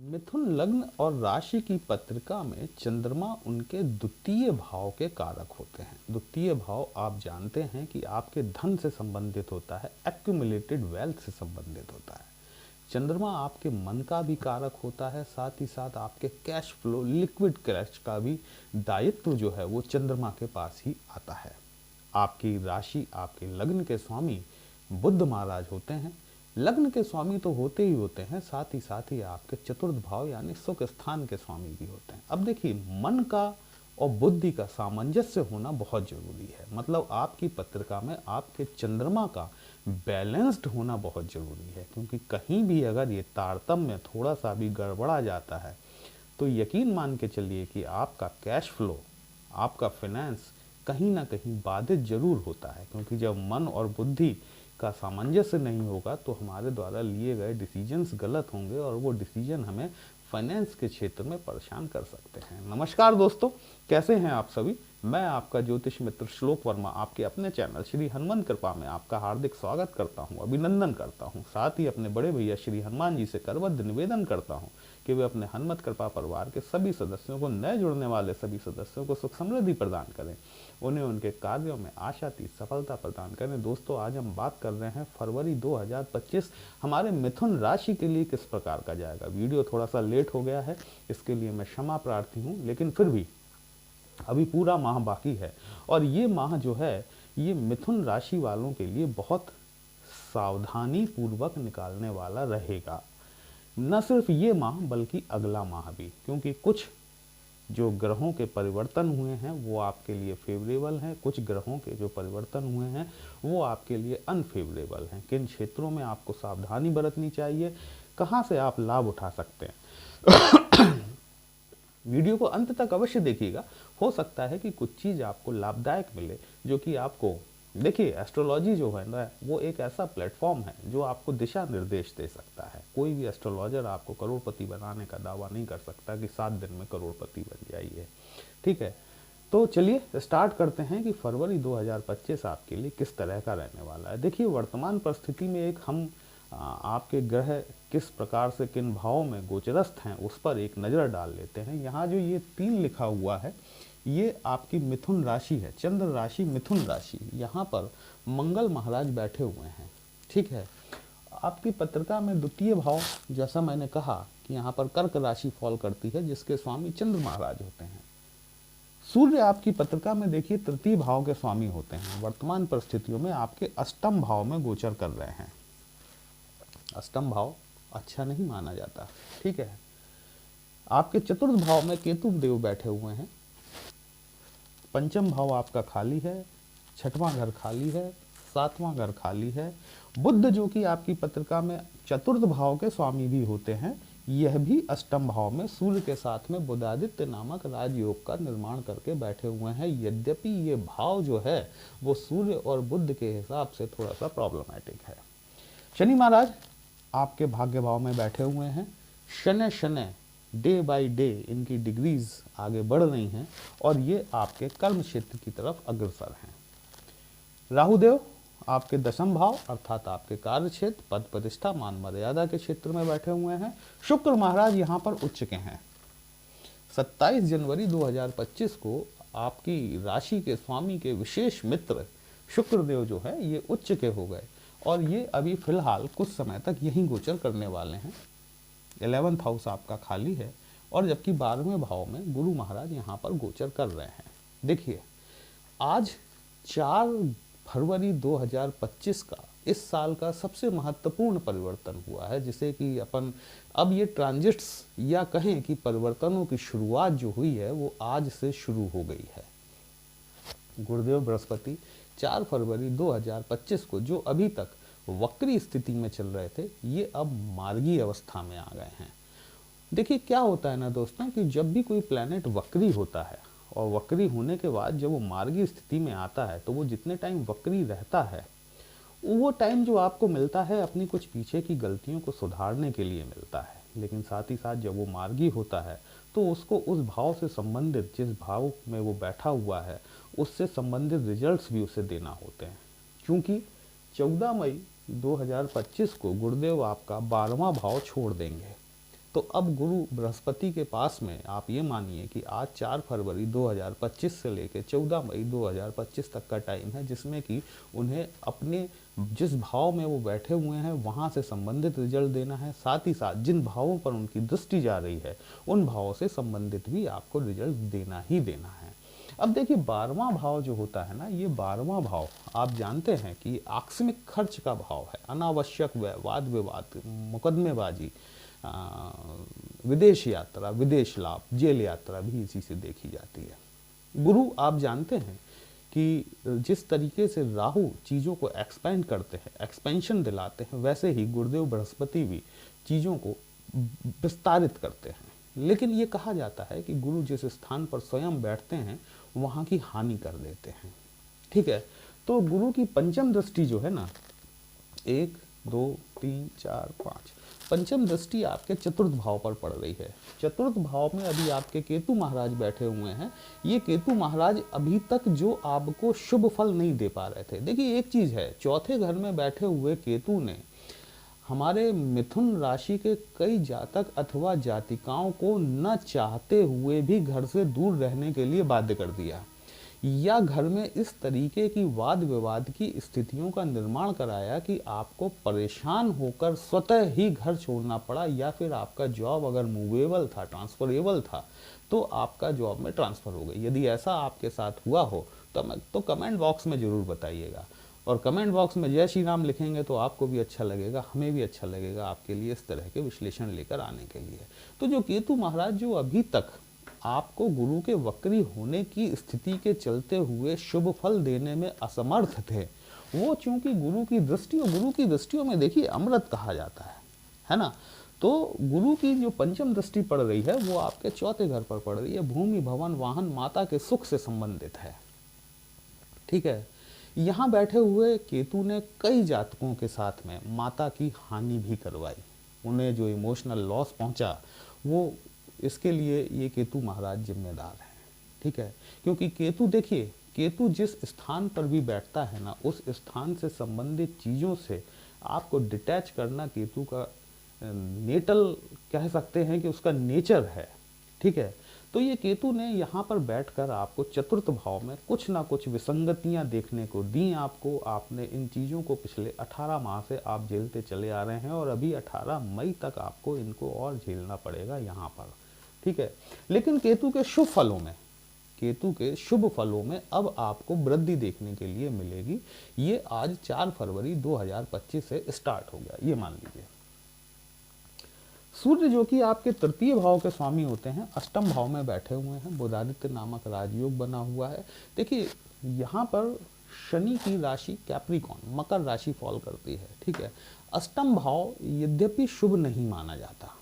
मिथुन लग्न और राशि की पत्रिका में चंद्रमा उनके द्वितीय भाव के कारक होते हैं। द्वितीय भाव आप जानते हैं कि आपके धन से संबंधित होता है, एक्यूमुलेटेड वेल्थ से संबंधित होता है। चंद्रमा आपके मन का भी कारक होता है, साथ ही साथ आपके कैश फ्लो, लिक्विड कैश का भी दायित्व जो है वो चंद्रमा के पास ही आता है। आपकी राशि, आपके लग्न के स्वामी बुध महाराज होते हैं। लग्न के स्वामी तो होते ही होते हैं, साथ ही आपके चतुर्थ भाव यानी सुख स्थान के स्वामी भी होते हैं। अब देखिए, मन का और बुद्धि का सामंजस्य होना बहुत जरूरी है। मतलब आपकी पत्रिका में आपके चंद्रमा का बैलेंस्ड होना बहुत जरूरी है, क्योंकि कहीं भी अगर ये तारतम्य थोड़ा सा भी गड़बड़ा जाता है तो यकीन मान के चलिए कि आपका कैश फ्लो, आपका फाइनेंस कहीं ना कहीं बाधित जरूर होता है। क्योंकि जब मन और बुद्धि का सामंजस्य नहीं होगा तो हमारे द्वारा लिए गए डिसीजंस गलत होंगे और वो डिसीजन हमें फाइनेंस के क्षेत्र में परेशान कर सकते हैं। नमस्कार दोस्तों, कैसे हैं आप सभी। मैं आपका ज्योतिष मित्र श्लोक वर्मा आपके अपने चैनल श्री हनुमान कृपा में आपका हार्दिक स्वागत करता हूं, अभिनंदन करता हूं। साथ ही अपने बड़े भैया श्री हनुमान जी से करबद्ध निवेदन करता हूं कि वे अपने हनुमत कृपा परिवार के सभी सदस्यों को, नए जुड़ने वाले सभी सदस्यों को सुख समृद्धि प्रदान करें, उन्हें उनके कार्यों में आशातीत सफलता प्रदान करें। दोस्तों, आज हम बात कर रहे हैं फरवरी 2025 हमारे मिथुन राशि के लिए किस प्रकार का जाएगा। वीडियो थोड़ा सा लेट हो गया है, इसके लिए मैं क्षमा प्रार्थी हूँ, लेकिन फिर भी अभी पूरा माह बाकी है और ये माह जो है ये मिथुन राशि वालों के लिए बहुत सावधानी पूर्वक निकालने वाला रहेगा। न सिर्फ ये माह बल्कि अगला माह भी, क्योंकि कुछ जो ग्रहों के परिवर्तन हुए हैं वो आपके लिए फेवरेबल हैं, कुछ ग्रहों के जो परिवर्तन हुए हैं वो आपके लिए अनफेवरेबल हैं। किन क्षेत्रों में आपको सावधानी बरतनी चाहिए, कहाँ से आप लाभ उठा सकते हैं। वीडियो को अंत तक अवश्य देखिएगा, हो सकता है कि कुछ चीज़ आपको लाभदायक मिले, जो कि आपको, देखिए एस्ट्रोलॉजी जो है ना वो एक ऐसा प्लेटफॉर्म है जो आपको दिशा निर्देश दे सकता है। कोई भी एस्ट्रोलॉजर आपको करोड़पति बनाने का दावा नहीं कर सकता कि 7 दिन में करोड़पति बन जाइए, ठीक है। तो चलिए स्टार्ट करते हैं कि फरवरी 2025 आपके लिए किस तरह का रहने वाला है। देखिए, वर्तमान परिस्थिति में एक हम आपके ग्रह किस प्रकार से किन भावों में गोचरस्थ हैं उस पर एक नज़र डाल लेते हैं। यहाँ जो ये 3 लिखा हुआ है ये आपकी मिथुन राशि है, चंद्र राशि मिथुन राशि। यहाँ पर मंगल महाराज बैठे हुए हैं, ठीक है। आपकी पत्रिका में द्वितीय भाव, जैसा मैंने कहा कि यहाँ पर कर्क राशि फॉल करती है जिसके स्वामी चंद्र महाराज होते हैं। सूर्य आपकी पत्रिका में देखिए तृतीय भाव के स्वामी होते हैं। वर्तमान परिस्थितियों में आपके अष्टम भाव में गोचर कर रहे हैं। अष्टम भाव अच्छा नहीं माना जाता, ठीक है। आपके चतुर्थ भाव में केतु देव बैठे हुए हैं। पंचम भाव आपका खाली है, छठवां घर खाली है, सातवां घर खाली है। बुध जो कि आपकी पत्रिका में चतुर्थ भाव के स्वामी भी होते हैं, यह भी अष्टम भाव में सूर्य के साथ में बुधादित्य नामक राजयोग का निर्माण करके बैठे हुए हैं। यद्यपि ये भाव जो है वो सूर्य और बुध के हिसाब से थोड़ा सा प्रॉब्लमैटिक है। शनि महाराज आपके भाग्य भाव में बैठे हुए हैं। Shani Shani day by day इनकी डिग्रीज आगे बढ़ रही हैं और ये आपके कर्म क्षेत्र की तरफ अग्रसर हैं। राहुदेव आपके दशम भाव अर्थात आपके कार्य क्षेत्र, पद प्रतिष्ठा, मान मर्यादा के क्षेत्र में बैठे हुए हैं। शुक्र महाराज यहाँ पर उच्च के हैं। 27 जनवरी 2025 को आपकी राशि के स्वामी के विशेष मित्र शुक्रदेव जो है ये उच्च के हो गए और ये अभी फिलहाल कुछ समय तक यहीं गोचर करने वाले हैं। 11th हाउस आपका खाली है और जबकि 12वें भाव में गुरु महाराज यहाँ पर गोचर कर रहे हैं। देखिए, आज 4 फरवरी 2025 का इस साल का सबसे महत्वपूर्ण परिवर्तन हुआ है, जिसे कि अपन अब ये ट्रांजिट्स या कहें कि परिवर्तनों की शुरुआत जो हुई है वो आज से शुरू हो गई है। गुरुदेव बृहस्पति 4 फरवरी 2025 को जो अभी तक वक्री स्थिति में चल रहे थे ये अब मार्गी अवस्था में आ गए हैं। देखिए क्या होता है ना दोस्तों कि जब भी कोई प्लैनेट वक्री होता है और वक्री होने के बाद जब वो मार्गी स्थिति में आता है तो वो जितने टाइम वक्री रहता है वो टाइम जो आपको मिलता है अपनी कुछ पीछे की गलतियों को सुधारने के लिए मिलता है। लेकिन साथ ही साथ जब वो मार्गी होता है तो उसको उस भाव से संबंधित, जिस भाव में वो बैठा हुआ है उससे संबंधित रिजल्ट्स भी उसे देना होते हैं। क्योंकि 14 मई 2025 को गुरुदेव आपका 12वां भाव छोड़ देंगे। तो अब गुरु बृहस्पति के पास में आप ये मानिए कि आज 4 फरवरी 2025 से लेकर 14 मई 2025 तक का टाइम है, जिसमें कि उन्हें अपने जिस भाव में वो बैठे हुए हैं वहाँ से संबंधित रिजल्ट देना है। साथ ही साथ जिन भावों पर उनकी दृष्टि जा रही है उन भावों से संबंधित भी आपको रिजल्ट देना ही देना है। अब देखिए 12वां भाव जो होता है ना, ये 12वां भाव आप जानते हैं कि आकस्मिक खर्च का भाव है। अनावश्यक व्यय, वाद विवाद, मुकदमेबाजी, विदेश यात्रा, विदेश लाभ, जेल यात्रा भी इसी से देखी जाती है। गुरु आप जानते हैं कि जिस तरीके से राहु चीज़ों को एक्सपेंड करते हैं, एक्सपेंशन दिलाते हैं, वैसे ही गुरुदेव बृहस्पति भी चीज़ों को विस्तारित करते हैं। लेकिन ये कहा जाता है कि गुरु जिस स्थान पर स्वयं बैठते हैं वहाँ की हानि कर देते हैं। ठीक है, तो गुरु की पंचम दृष्टि जो है ना, 1 2 3 4 5, पंचम दृष्टि आपके चतुर्थ भाव पर पड़ रही है। चतुर्थ भाव में अभी आपके केतु महाराज बैठे हुए हैं। ये केतु महाराज अभी तक जो आपको शुभ फल नहीं दे पा रहे थे। देखिए एक चीज है, चौथे घर में बैठे हुए केतु ने हमारे मिथुन राशि के कई जातक अथवा जातिकाओं को न चाहते हुए भी घर से दूर रहने के लिए बाध्य कर दिया, या घर में इस तरीके की वाद विवाद की स्थितियों का निर्माण कराया कि आपको परेशान होकर स्वतः ही घर छोड़ना पड़ा, या फिर आपका जॉब अगर मूवेबल था, ट्रांसफरेबल था, तो आपका जॉब में ट्रांसफ़र हो गई। यदि ऐसा आपके साथ हुआ हो तो कमेंट बॉक्स में ज़रूर बताइएगा। और कमेंट बॉक्स में जय श्री राम लिखेंगे तो आपको भी अच्छा लगेगा, हमें भी अच्छा लगेगा आपके लिए इस तरह के विश्लेषण लेकर आने के लिए। तो जो केतु महाराज जो अभी तक आपको गुरु के वक्री होने की स्थिति के चलते हुए शुभ फल देने में असमर्थ थे, वो चूंकि गुरु की दृष्टि, और गुरु की दृष्टियों में देखिए अमृत कहा जाता है ना। तो गुरु की जो पंचम दृष्टि पड़ रही है वो आपके चौथे घर पर पड़ रही है। भूमि, भवन, वाहन, माता के सुख से संबंधित है। ठीक है, यहाँ बैठे हुए केतु ने कई जातकों के साथ में माता की हानि भी करवाई। उन्हें जो इमोशनल लॉस पहुंचा वो, इसके लिए ये केतु महाराज जिम्मेदार हैं। ठीक है, क्योंकि केतु देखिए, केतु जिस स्थान पर भी बैठता है ना, उस स्थान से संबंधित चीज़ों से आपको डिटैच करना केतु का नेटल कह सकते हैं कि उसका नेचर है। ठीक है, तो ये केतु ने यहाँ पर बैठकर आपको चतुर्थ भाव में कुछ ना कुछ विसंगतियाँ देखने को दी आपको। आपने इन चीज़ों को पिछले 18 माह से आप झेलते चले आ रहे हैं, और अभी 18 मई तक आपको इनको और झेलना पड़ेगा यहाँ पर। ठीक है, लेकिन केतु के शुभ फलों में, केतु के शुभ फलों में अब आपको वृद्धि देखने के लिए मिलेगी। ये आज 4 फरवरी 2025 से स्टार्ट हो गया, ये मान लीजिए। सूर्य जो कि आपके तृतीय भाव के स्वामी होते हैं, अष्टम भाव में बैठे हुए हैं। बुधादित्य नामक राजयोग बना हुआ है। देखिए यहाँ पर शनि की राशि कैप्रिकॉन, मकर राशि फॉल करती है। ठीक है, अष्टम भाव यद्यपि शुभ नहीं माना जाता,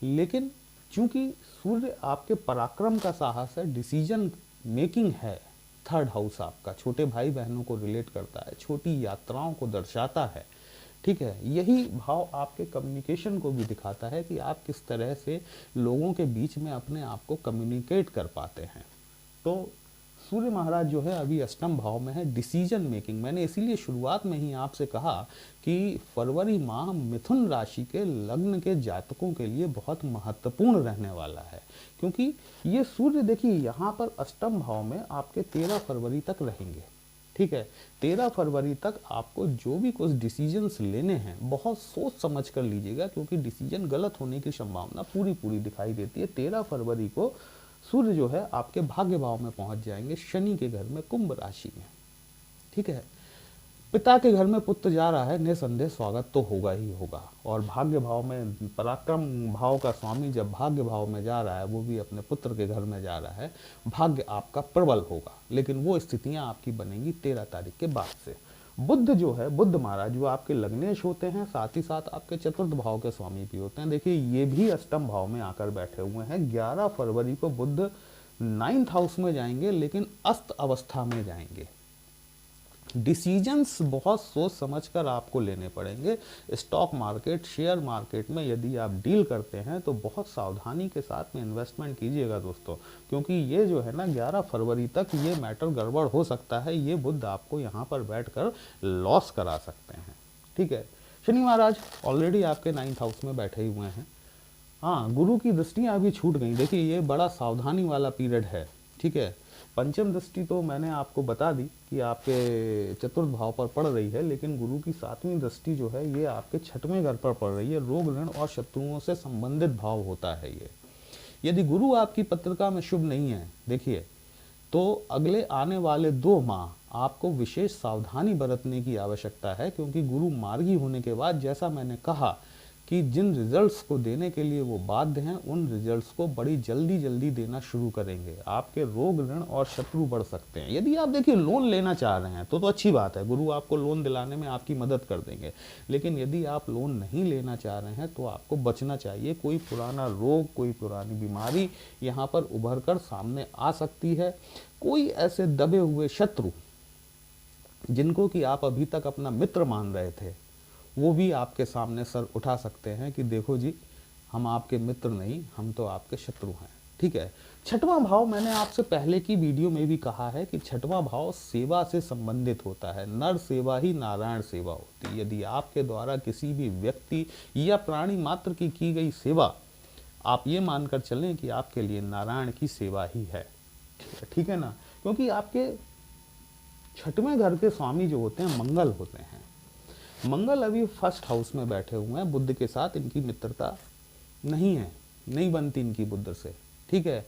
लेकिन चूंकि सूर्य आपके पराक्रम का साहस है, डिसीजन मेकिंग है, थर्ड हाउस आपका छोटे भाई बहनों को रिलेट करता है, छोटी यात्राओं को दर्शाता है। ठीक है, यही भाव आपके कम्युनिकेशन को भी दिखाता है कि आप किस तरह से लोगों के बीच में अपने आप को कम्युनिकेट कर पाते हैं। तो सूर्य महाराज जो है अभी अष्टम भाव में है, डिसीजन मेकिंग। मैंने इसीलिए शुरुआत में ही आपसे कहा कि फरवरी माह मिथुन राशि के लग्न के जातकों के लिए बहुत महत्वपूर्ण रहने वाला है, क्योंकि ये सूर्य देखिए यहाँ पर अष्टम भाव में आपके 13 फरवरी तक रहेंगे। ठीक है, 13 फरवरी तक आपको जो भी कुछ डिसीजंस लेने हैं बहुत सोच समझ कर लीजिएगा, क्योंकि डिसीजन गलत होने की संभावना पूरी दिखाई देती है। 13 फरवरी को सूर्य जो है आपके भाग्य भाव में पहुंच जाएंगे, शनि के घर में, कुंभ राशि में। ठीक है, पिता के घर में पुत्र जा रहा है, निसंदेह स्वागत तो होगा ही होगा। और भाग्य भाव में, पराक्रम भाव का स्वामी जब भाग्य भाव में जा रहा है, वो भी अपने पुत्र के घर में जा रहा है, भाग्य आपका प्रबल होगा। लेकिन वो स्थितियां आपकी बनेंगी 13 तारीख के बाद से। बुध जो है, बुध महाराज जो आपके लग्नेश होते हैं, साथ ही साथ आपके चतुर्थ भाव के स्वामी भी होते हैं। देखिए ये भी अष्टम भाव में आकर बैठे हुए हैं। 11 फरवरी को बुध 9th हाउस में जाएंगे, लेकिन अस्त अवस्था में जाएंगे। डिसीजंस बहुत सोच समझकर आपको लेने पड़ेंगे। स्टॉक मार्केट, शेयर मार्केट में यदि आप डील करते हैं तो बहुत सावधानी के साथ में इन्वेस्टमेंट कीजिएगा दोस्तों, क्योंकि ये जो है ना 11 फरवरी तक ये मैटर गड़बड़ हो सकता है। ये बुध आपको यहाँ पर बैठकर लॉस करा सकते हैं। ठीक है, शनि महाराज ऑलरेडी आपके 9th हाउस में बैठे हुए हैं। हाँ, गुरु की दृष्टियाँ अभी छूट गई। देखिए ये बड़ा सावधानी वाला पीरियड है, ठीक है। पंचम दृष्टि तो मैंने आपको बता दी कि आपके चतुर्थ भाव पर पड़ रही है, लेकिन गुरु की सातवीं दृष्टि जो है ये आपके छठवें घर पर पड़ रही है। रोग ऋण और शत्रुओं से संबंधित भाव होता है ये। यदि गुरु आपकी पत्रिका में शुभ नहीं है, देखिए, तो अगले आने वाले 2 माह आपको विशेष सावधानी बरतने की आवश्यकता है, क्योंकि गुरु मार्गी होने के बाद जैसा मैंने कहा कि जिन रिजल्ट्स को देने के लिए वो बाध्य हैं, उन रिजल्ट्स को बड़ी जल्दी जल्दी देना शुरू करेंगे। आपके रोग ऋण और शत्रु बढ़ सकते हैं। यदि आप देखिए लोन लेना चाह रहे हैं तो अच्छी बात है, गुरु आपको लोन दिलाने में आपकी मदद कर देंगे। लेकिन यदि आप लोन नहीं लेना चाह रहे हैं तो आपको बचना चाहिए। कोई पुराना रोग, कोई पुरानी बीमारी यहाँ पर उभर कर सामने आ सकती है। कोई ऐसे दबे हुए शत्रु जिनको कि आप अभी तक अपना मित्र मान रहे थे, वो भी आपके सामने सर उठा सकते हैं कि देखो जी, हम आपके मित्र नहीं, हम तो आपके शत्रु हैं, ठीक है। छठवां भाव, मैंने आपसे पहले की वीडियो में भी कहा है कि छठवां भाव सेवा से संबंधित होता है। नर सेवा ही नारायण सेवा होती है। यदि आपके द्वारा किसी भी व्यक्ति या प्राणी मात्र की गई सेवा, आप ये मानकर चलें कि आपके लिए नारायण की सेवा ही है, ठीक है ना। क्योंकि आपके छठवें घर के स्वामी जो होते हैं मंगल होते हैं। मंगल अभी फर्स्ट हाउस में बैठे हुए हैं। बुध के साथ इनकी मित्रता नहीं है, नहीं बनती इनकी बुध से, ठीक है।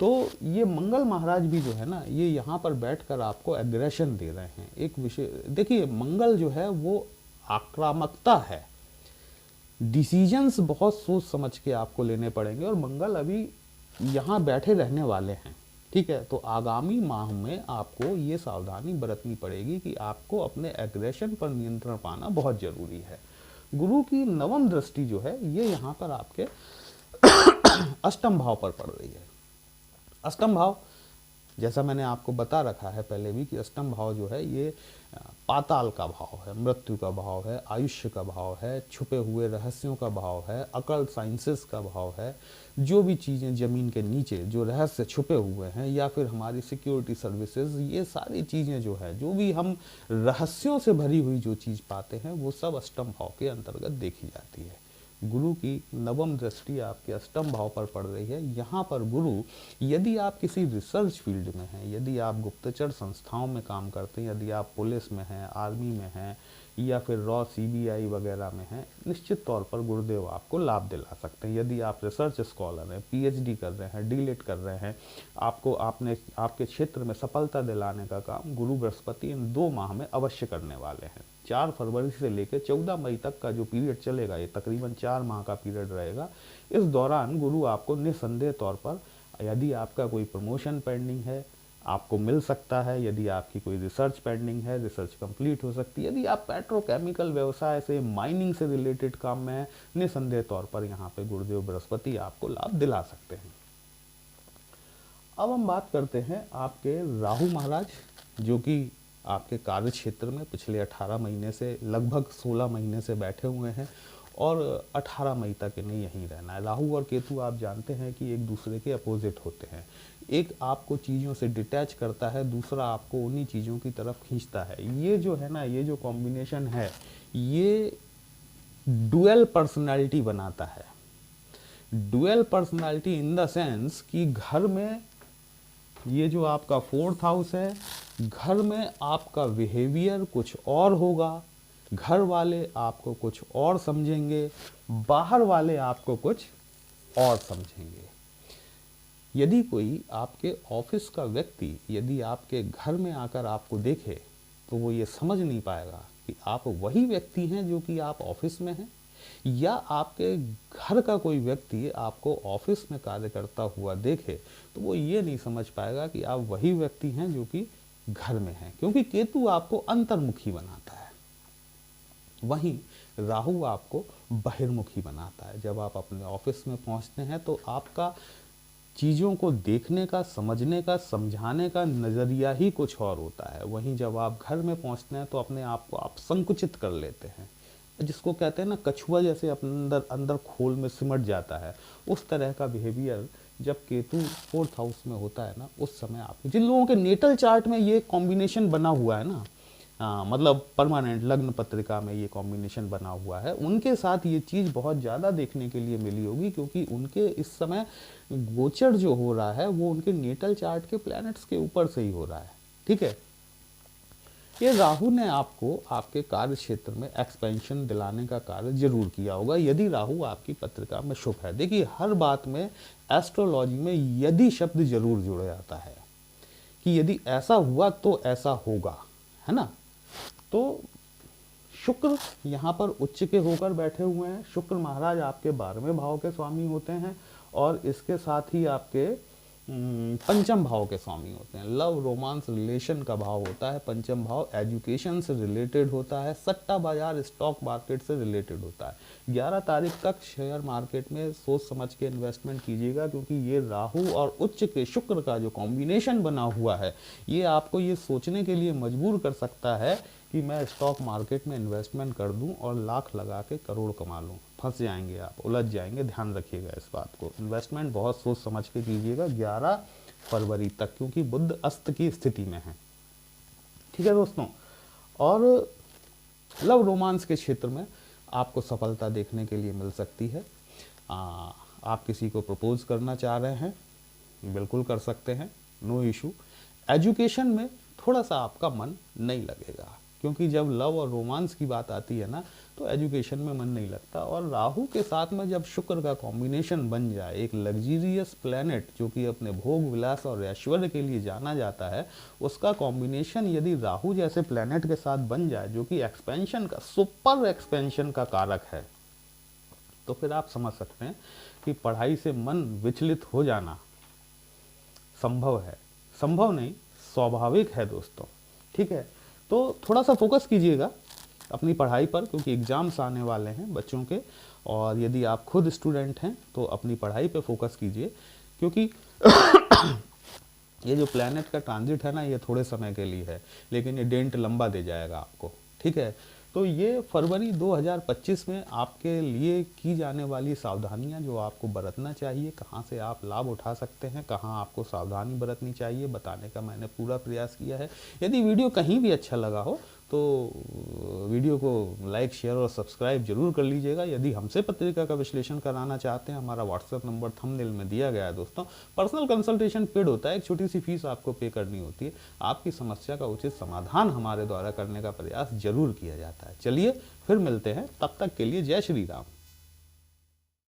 तो ये मंगल महाराज भी जो है ना, ये यहाँ पर बैठकर आपको एग्रेशन दे रहे हैं। एक विषय देखिए, मंगल जो है वो आक्रामकता है। डिसीजंस बहुत सोच समझ के आपको लेने पड़ेंगे, और मंगल अभी यहाँ बैठे रहने वाले हैं, ठीक है। तो आगामी माह में आपको ये सावधानी बरतनी पड़ेगी कि आपको अपने एग्रेशन पर नियंत्रण पाना बहुत जरूरी है। गुरु की नवम दृष्टि जो है ये यहाँ पर आपके अष्टम भाव पर पड़ रही है। अष्टम भाव, जैसा मैंने आपको बता रखा है पहले भी, कि अष्टम भाव जो है ये पाताल का भाव है, मृत्यु का भाव है, आयुष्य का भाव है, छुपे हुए रहस्यों का भाव है, अकल्ट साइंसेस का भाव है। जो भी चीज़ें ज़मीन के नीचे जो रहस्य छुपे हुए हैं, या फिर हमारी सिक्योरिटी सर्विसेज, ये सारी चीज़ें जो है, जो भी हम रहस्यों से भरी हुई जो चीज़ पाते हैं, वो सब अष्टम भाव के अंतर्गत देखी जाती है। गुरु की नवम दृष्टि आपके अष्टम भाव पर पड़ रही है। यहाँ पर गुरु, यदि आप किसी रिसर्च फील्ड में हैं, यदि आप गुप्तचर संस्थाओं में काम करते हैं, यदि आप पुलिस में हैं, आर्मी में हैं, या फिर रॉ सीबीआई वगैरह में हैं, निश्चित तौर पर गुरुदेव आपको लाभ दिला सकते हैं। यदि आप रिसर्च स्कॉलर हैं, पीएचडी कर रहे हैं, डीलिट कर रहे हैं, आपके क्षेत्र में सफलता दिलाने का काम गुरु बृहस्पति इन 2 माह में अवश्य करने वाले हैं। 4 फरवरी से लेकर 14 मई तक का जो पीरियड चलेगा, ये तकरीबन 4 माह का पीरियड रहेगा। इस दौरान गुरु आपको निस्संदेह तौर पर, यदि आपका कोई प्रमोशन पेंडिंग है, आपको मिल सकता है। यदि आपकी कोई रिसर्च पेंडिंग है, रिसर्च कंप्लीट हो सकती है। यदि आप पेट्रोकेमिकल व्यवसाय से, माइनिंग से रिलेटेड काम में है, निस्संदेह तौर पर यहाँ पे गुरुदेव बृहस्पति आपको लाभ दिला सकते हैं। अब हम बात करते हैं आपके राहु महाराज, जो कि आपके कार्य क्षेत्र में पिछले 18 महीने से, लगभग 16 महीने से बैठे हुए हैं, और 18 मई तक इन्हें यहीं रहना है। राहु और केतु आप जानते हैं कि एक दूसरे के अपोजिट होते हैं। एक आपको चीज़ों से डिटैच करता है, दूसरा आपको उन्हीं चीज़ों की तरफ खींचता है। ये जो है ना, ये जो कॉम्बिनेशन है, ये डुअल पर्सनालिटी बनाता है। Dual personality in the sense कि घर में, ये जो आपका 4th हाउस है, घर में आपका बिहेवियर कुछ और होगा, घर वाले आपको कुछ और समझेंगे, बाहर वाले आपको कुछ और समझेंगे। यदि कोई आपके ऑफिस का व्यक्ति यदि आपके घर में आकर आपको देखे, तो वो ये समझ नहीं पाएगा कि आप वही व्यक्ति हैं जो कि आप ऑफिस में हैं, या आपके घर का कोई व्यक्ति आपको ऑफिस में कार्य करता हुआ देखे, तो वो ये नहीं समझ पाएगा कि आप वही व्यक्ति हैं जो कि घर में हैं। क्योंकि केतु आपको अंतर्मुखी बनाता है, वहीं राहु आपको बहिर्मुखी बनाता है। जब आप अपने ऑफिस में पहुंचते हैं तो आपका चीज़ों को देखने का, समझने का, समझाने का नज़रिया ही कुछ और होता है। वहीं जब आप घर में पहुंचते हैं तो अपने आप को आप संकुचित कर लेते हैं, जिसको कहते हैं ना, कछुआ जैसे अपने अंदर खोल में सिमट जाता है। उस तरह का बिहेवियर जब केतु 4th हाउस में होता है ना, उस समय आप, जिन लोगों के नेटल चार्ट में ये कॉम्बिनेशन बना हुआ है ना, मतलब परमानेंट लग्न पत्रिका में ये कॉम्बिनेशन बना हुआ है, उनके साथ ये चीज़ बहुत ज़्यादा देखने के लिए मिली होगी, क्योंकि उनके इस समय गोचर जो हो रहा है वो उनके नेटल चार्ट के प्लैनेट्स के ऊपर से ही हो रहा है। ठीक है, ये राहु ने आपको आपके कार्य क्षेत्र में एक्सपेंशन दिलाने का कार्य जरूर किया होगा, यदि राहु आपकी पत्रिका में शुभ है। देखिए, हर बात में एस्ट्रोलॉजी में यदि शब्द जरूर जुड़ जाता है कि यदि ऐसा हुआ तो ऐसा होगा, है ना। तो शुक्र यहाँ पर उच्च के होकर बैठे हुए हैं। शुक्र महाराज आपके 12वें भाव के स्वामी होते हैं और इसके साथ ही आपके पंचम भाव के स्वामी होते हैं। लव रोमांस रिलेशन का भाव होता है पंचम भाव, एजुकेशन से रिलेटेड होता है, सट्टा बाजार स्टॉक मार्केट से रिलेटेड होता है। 11 तारीख तक शेयर मार्केट में सोच समझ के इन्वेस्टमेंट कीजिएगा, क्योंकि ये राहु और उच्च के शुक्र का जो कॉम्बिनेशन बना हुआ है ये आपको ये सोचने के लिए मजबूर कर सकता है कि मैं स्टॉक मार्केट में इन्वेस्टमेंट कर दूं और लाख लगा के करोड़ कमा लूं। फंस जाएंगे आप, उलझ जाएंगे। ध्यान रखिएगा इस बात को, इन्वेस्टमेंट बहुत सोच समझ के कीजिएगा 11 फरवरी तक, क्योंकि बुध अस्त की स्थिति में है। ठीक है दोस्तों, और लव रोमांस के क्षेत्र में आपको सफलता देखने के लिए मिल सकती है। आप किसी को प्रपोज करना चाह रहे हैं, बिल्कुल कर सकते हैं, नो इशू। एजुकेशन में थोड़ा सा आपका मन नहीं लगेगा, क्योंकि जब लव और रोमांस की बात आती है ना तो एजुकेशन में मन नहीं लगता। और राहु के साथ में जब शुक्र का कॉम्बिनेशन बन जाए, एक लग्जीरियस प्लैनेट जो कि अपने भोग विलास और ऐश्वर्य के लिए जाना जाता है, उसका कॉम्बिनेशन यदि राहु जैसे प्लैनेट के साथ बन जाए जो कि एक्सपेंशन का, सुपर एक्सपेंशन का कारक है, तो फिर आप समझ सकते हैं कि पढ़ाई से मन विचलित हो जाना संभव है। संभव नहीं, स्वाभाविक है दोस्तों। ठीक है, तो थोड़ा सा फोकस कीजिएगा अपनी पढ़ाई पर, क्योंकि एग्जाम्स आने वाले हैं बच्चों के। और यदि आप खुद स्टूडेंट हैं तो अपनी पढ़ाई पे फोकस कीजिए, क्योंकि ये जो प्लैनेट का ट्रांजिट है ना, ये थोड़े समय के लिए है, लेकिन ये डेंट लंबा दे जाएगा आपको। ठीक है, तो ये फरवरी 2025 में आपके लिए की जाने वाली सावधानियां जो आपको बरतना चाहिए, कहाँ से आप लाभ उठा सकते हैं, कहाँ आपको सावधानी बरतनी चाहिए, बताने का मैंने पूरा प्रयास किया है। यदि वीडियो कहीं भी अच्छा लगा हो तो वीडियो को लाइक, शेयर और सब्सक्राइब जरूर कर लीजिएगा। यदि हमसे पत्रिका का विश्लेषण कराना चाहते हैं, हमारा व्हाट्सएप नंबर थंबनेल में दिया गया है दोस्तों। पर्सनल कंसल्टेशन पेड होता है, एक छोटी सी फीस आपको पे करनी होती है। आपकी समस्या का उचित समाधान हमारे द्वारा करने का प्रयास जरूर किया जाता है। चलिए फिर मिलते हैं, तब तक के लिए जय श्री राम।